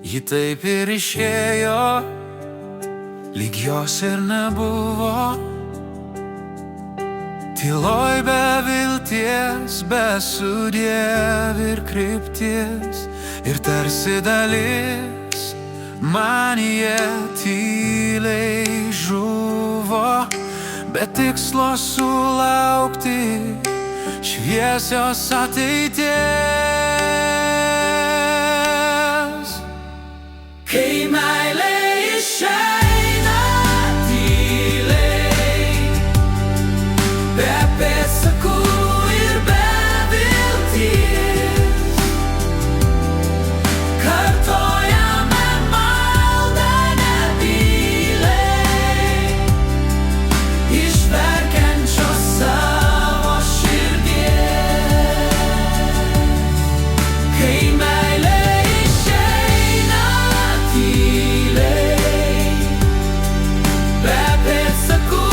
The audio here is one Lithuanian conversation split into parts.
Ji taip ir išėjo, lyg jos ir nebuvo. Tyloj be vilties, be sudiev ir krypties, ir tarsi dalis manyje tyliai žuvo, be tikslo sulaukti šviesios ateities. Kai meilė išeina tyliai, be pėdsakų ir be vilties, kartojame maldą nebyliai, išverkiančios savo širdies. Kai meilė išeina tyliai, be pėdsakų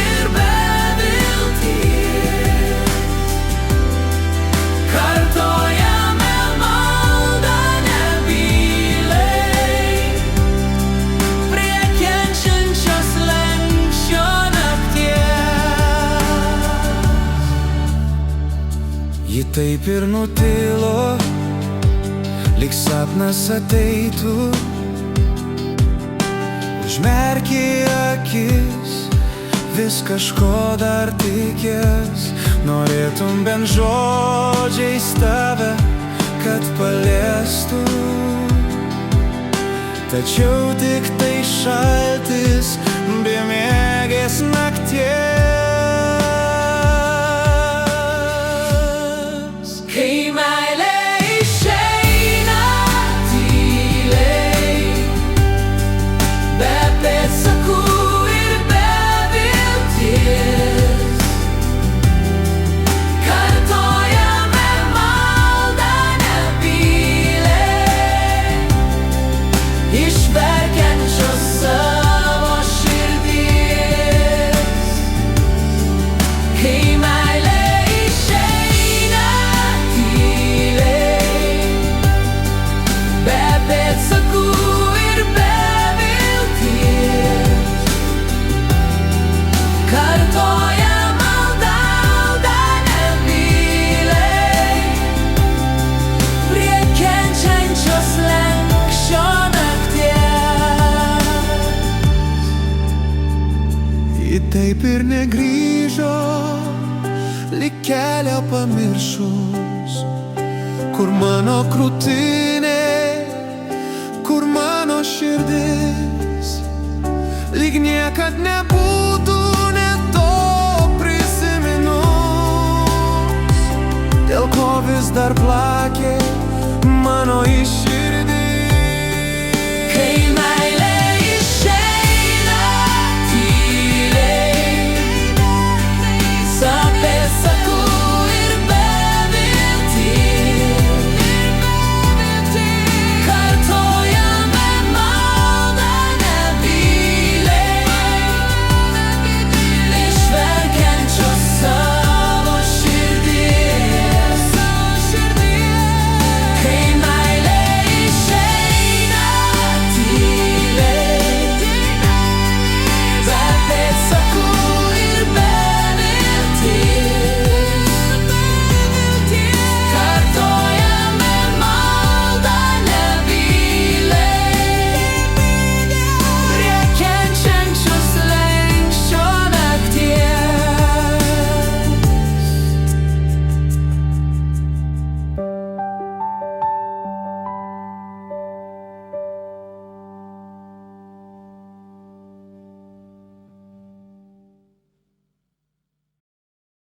ir be vilties, kartojame maldą nebyliai, prie kenčiančios slenksčio nakties. Ji taip ir nutilo, lyg sapnas ateitų. Užmerki akis, vis kažko dar tikės, norėtum bent žodžiais tave, kad paliestų. Tačiau tik tai šaltis bemiegės nakties. Kai meilė išeina tyliai, be pėdsakų ir be vilties, kartojame maldą nebyliai, išverkiančios savo širdies. Kai meilė išeina tyliai, be pėdsakų ir be vilties, kartoja maldą nebyliai, prie kenčiančios slenksčio nakties. Ji taip ir negrįžo, lyg kelią pamiršus, kur mano krūtinė, kur mano širdis, lyg niekad nebūtų net to prisiminus, dėl ko vis dar plakė mano iširdis.